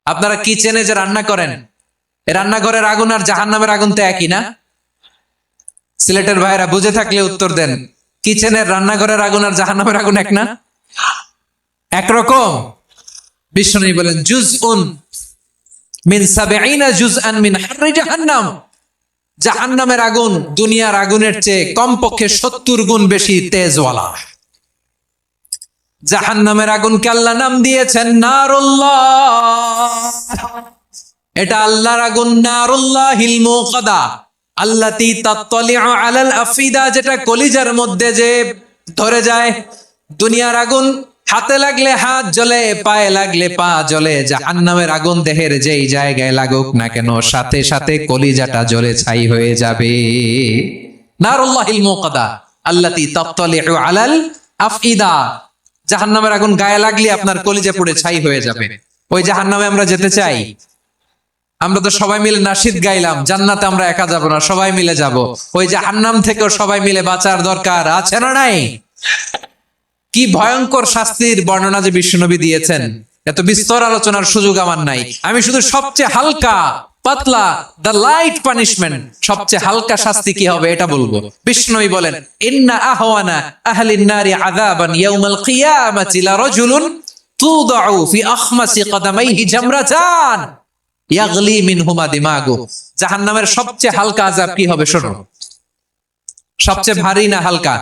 আপনারা কিচেনে যে রান্না করেন, রান্নাঘরের আগুন আর জাহান্নামের আগুন তো একই না? সিলেটের ভাইরা বুঝে থাকলে উত্তর দেন। কিচেনের রান্নাঘরের আগুন আর জাহান্নামের আগুন এক না? একরকম? বিষ্ণু বলেন জুজউন মিন ৭০ জুজআন মিন হাররি জাহান্নাম। জাহান্নামের আগুন দুনিয়ার আগুনের চেয়ে কমপক্ষে ৭০ গুণ বেশি তেজওয়ালা। জাহান্নামের আগুনকে আল্লাহ নাম দিয়েছেন নারুল্লাহ। এটা আল্লাহর আগুন, নারুল্লাহিল মুকাদা আল্লাতী তাত্তালিউ আলাল আফিদা, যেটা কলিজার মধ্যে যে ধরে যায়। দুনিয়ার আগুন হাতে লাগলে হাত জ্বলে, পায়ে লাগলে পা জ্বলে। জাহান্নামের আগুন দেহের যেই জায়গায় লাগুক না কেন, সাথে সাথে কলিজাটা জ্বলে ছাই হয়ে যাবে। নারুল্লাহিল মুকাদা আল্লাতী তাত্তালিউ আলাল আফিদা। জাহান্নামের আগুন গায়ে লাগলে আপনার কলিজা পুড়ে ছাই হয়ে যাবে। ওই জাহান্নামে আমরা যেতে চাই? আমরা তো সবাই মিলে নাশিদ গাইলাম, জান্নাতে আমরা একা যাব না, সবাই মিলে যাব। ওই জাহান্নাম থেকেও সবাই মিলে বাঁচার দরকার আছে না নাই? কি ভয়ঙ্কর শাস্তির বর্ণনা যে বিশ্বনবী দিয়েছেন, এত বিস্তর আলোচনার সুযোগ আমার নাই। আমি শুধু সবচেয়ে হালকা পাতলা, দ্য লাইট পানিশমেন্ট, সবচেয়ে হালকা শাস্তি কি হবে এটা বলবো। বিশ্বনবী বলেন ইন্না আহওয়ানা আহলিন নারি আযাবান ইয়াউমাল কিয়ামাতি লারাজুলুন তুদাউ ফি আখমাসি কদামাইহি জামরাতান ইয়াগলি মিনহুমা দিমাগু। জাহান্নামের সবচেয়ে হালকা আযাব কি হবে শোনো। সবচেয়ে ভারী না হালকা?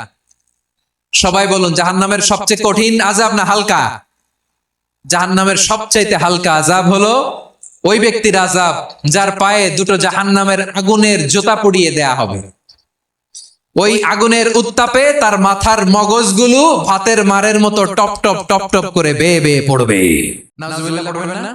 সবাই বলুন, জাহান্নামের সবচেয়ে কঠিন আযাব না হালকা? জাহান্নামের সবচাইতে হালকা আযাব হলো ওই ব্যক্তির আযাব যার পায়ে দুটো জাহান্নামের আগুনের জুতা পরিয়ে দেয়া হবে। ওই আগুনের উত্তাপে তার মাথার মগজগুলো ভাতের মারের মতো টপ টপ টপ টপ করে বেয়ে বেয়ে পড়বে। নাউজুবিল্লাহ, পড়বে না?